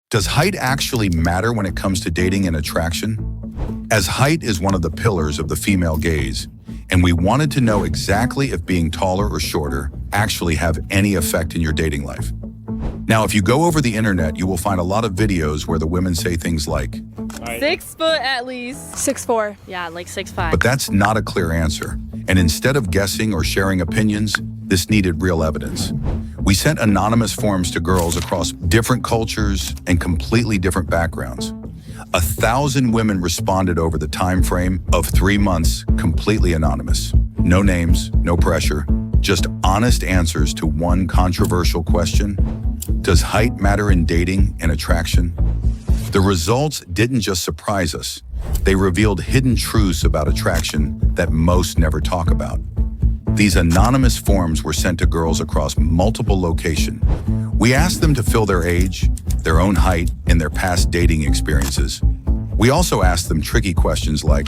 Does height actually matter when it comes to dating and attraction? As height is one of the pillars of the female gaze, and we wanted to know exactly if being taller or shorter actually have any effect in your dating life. Now, if you go over the internet, you will find a lot of videos where the women say things like, 6 foot at least. 6'4". Yeah, like 6'5". but that's not a clear answer. And instead of guessing or sharing opinions, this needed real evidence. We sent anonymous forms to girls across different cultures and completely different backgrounds. 1,000 women responded over the time frame of 3 months, completely anonymous. No names, no pressure, just honest answers to one controversial question. Does height matter in dating and attraction? The results didn't just surprise us. They revealed hidden truths about attraction that most never talk about. These anonymous forms were sent to girls across multiple locations. We asked them to fill their age, their own height, and their past dating experiences. We also asked them tricky questions like,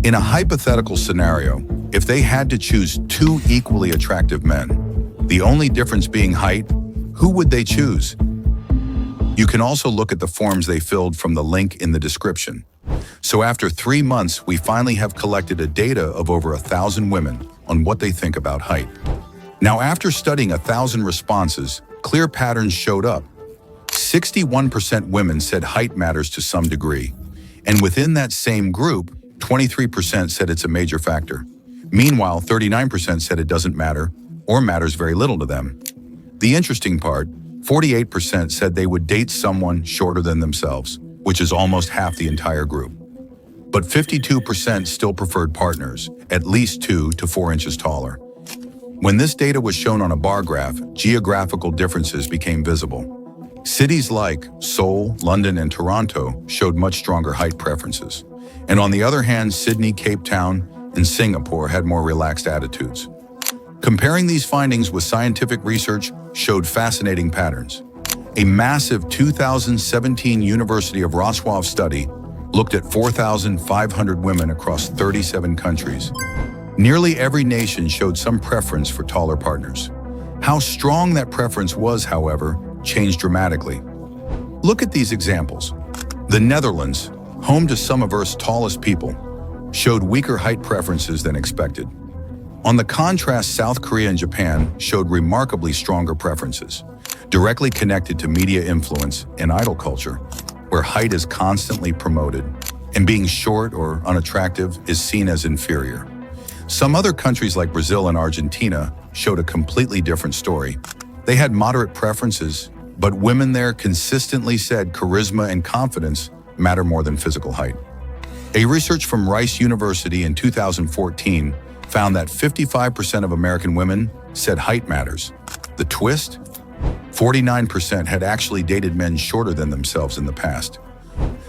in a hypothetical scenario, if they had to choose 2 equally attractive men, the only difference being height, who would they choose? You can also look at the forms they filled from the link in the description. So after 3 months, we finally have collected a data of over 1,000 women on what they think about height. Now, after studying 1,000 responses, clear patterns showed up. 61% women said height matters to some degree. And within that same group, 23% said it's a major factor. Meanwhile, 39% said it doesn't matter or matters very little to them. The interesting part, 48% said they would date someone shorter than themselves, which is almost half the entire group. But 52% still preferred partners, at least 2 to 4 inches taller. When this data was shown on a bar graph, geographical differences became visible. Cities like Seoul, London, and Toronto showed much stronger height preferences. And on the other hand, Sydney, Cape Town, and Singapore had more relaxed attitudes. Comparing these findings with scientific research showed fascinating patterns. A massive 2017 University of Wrocław study looked at 4,500 women across 37 countries. Nearly every nation showed some preference for taller partners. How strong that preference was, however, changed dramatically. Look at these examples. The Netherlands, home to some of Earth's tallest people, showed weaker height preferences than expected. On the contrast, South Korea and Japan showed remarkably stronger preferences, directly connected to media influence and idol culture, where height is constantly promoted, and being short or unattractive is seen as inferior. Some other countries like Brazil and Argentina showed a completely different story. They had moderate preferences, but women there consistently said charisma and confidence matter more than physical height. A research from Rice University in 2014 found that 55% of American women said height matters. The twist? 49% had actually dated men shorter than themselves in the past.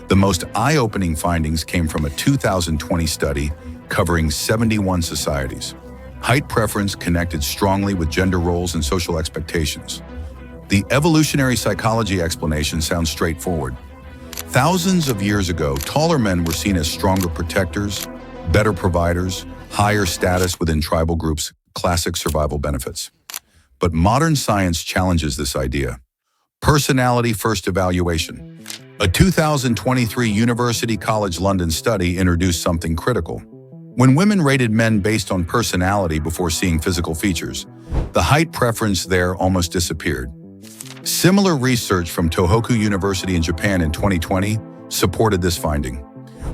The most eye-opening findings came from a 2020 study covering 71 societies. Height preference connected strongly with gender roles and social expectations. The evolutionary psychology explanation sounds straightforward. Thousands of years ago, taller men were seen as stronger protectors, better providers, higher status within tribal groups, classic survival benefits. But modern science challenges this idea. Personality first evaluation. A 2023 University College London study introduced something critical. When women rated men based on personality before seeing physical features, the height preference there almost disappeared. Similar research from Tohoku University in Japan in 2020 supported this finding.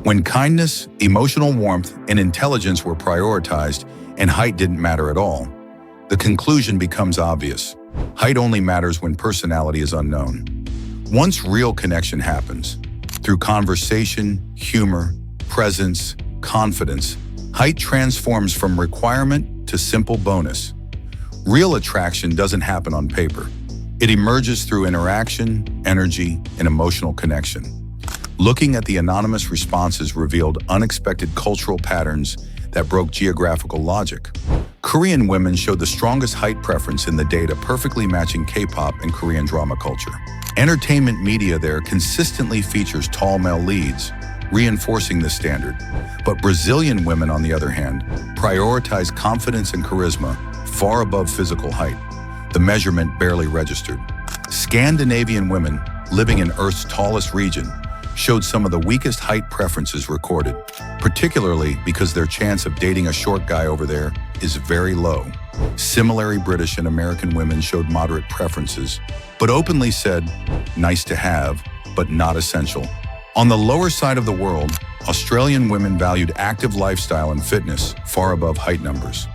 When kindness, emotional warmth, and intelligence were prioritized and height didn't matter at all, the conclusion becomes obvious. Height only matters when personality is unknown. Once real connection happens, through conversation, humor, presence, confidence, height transforms from requirement to simple bonus. Real attraction doesn't happen on paper. It emerges through interaction, energy, and emotional connection. Looking at the anonymous responses revealed unexpected cultural patterns that broke geographical logic. Korean women showed the strongest height preference in the data, perfectly matching K-pop and Korean drama culture. Entertainment media there consistently features tall male leads, reinforcing this standard. But Brazilian women, on the other hand, prioritize confidence and charisma far above physical height. The measurement barely registered. Scandinavian women, living in Earth's tallest region, showed some of the weakest height preferences recorded, particularly because their chance of dating a short guy over there is very low. Similarly, British and American women showed moderate preferences, but openly said, nice to have, but not essential. On the lower side of the world, Australian women valued active lifestyle and fitness far above height numbers.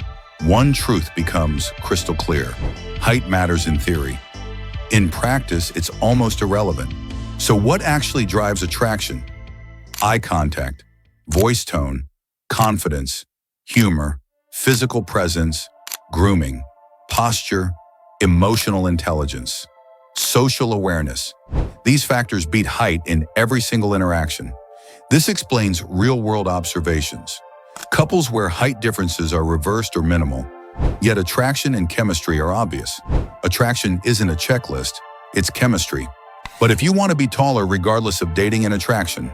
One truth becomes crystal clear. Height matters in theory. In practice, it's almost irrelevant. So what actually drives attraction? Eye contact, voice tone, confidence, humor, physical presence, grooming, posture, emotional intelligence, social awareness. These factors beat height in every single interaction. This explains real-world observations. Couples where height differences are reversed or minimal, yet attraction and chemistry are obvious. Attraction isn't a checklist, it's chemistry. But if you want to be taller regardless of dating and attraction,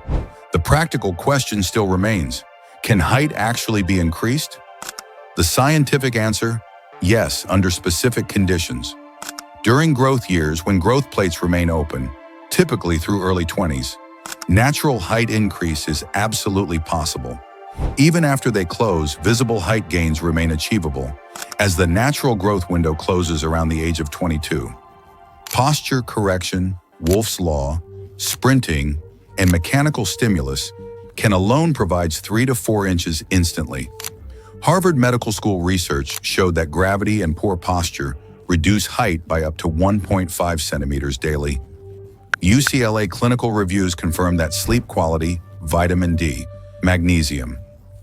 the practical question still remains. Can height actually be increased? The scientific answer, yes, under specific conditions. During growth years, when growth plates remain open, typically through early 20s, natural height increase is absolutely possible. Even after they close, visible height gains remain achievable, as the natural growth window closes around the age of 22. Posture correction, Wolff's Law, sprinting, and mechanical stimulus can alone provide 3 to 4 inches instantly. Harvard Medical School research showed that gravity and poor posture reduce height by up to 1.5 centimeters daily. UCLA clinical reviews confirm that sleep quality, vitamin D, magnesium,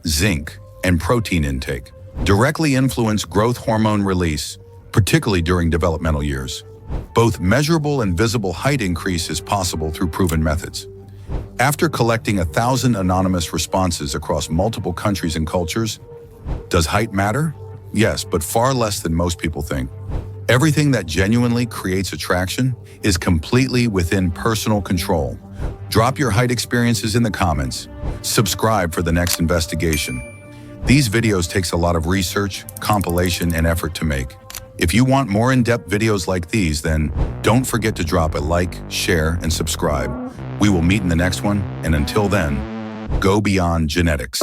zinc, and protein intake directly influence growth hormone release, particularly during developmental years. Both measurable and visible height increase is possible through proven methods. After collecting 1,000 anonymous responses across multiple countries and cultures, does height matter? Yes, but far less than most people think. Everything that genuinely creates attraction is completely within personal control. Drop your height experiences in the comments. Subscribe for the next investigation. These videos takes a lot of research, compilation, and effort to make. If you want more in-depth videos like these, then don't forget to drop a like, share, and subscribe. We will meet in the next one, and until then, go beyond genetics.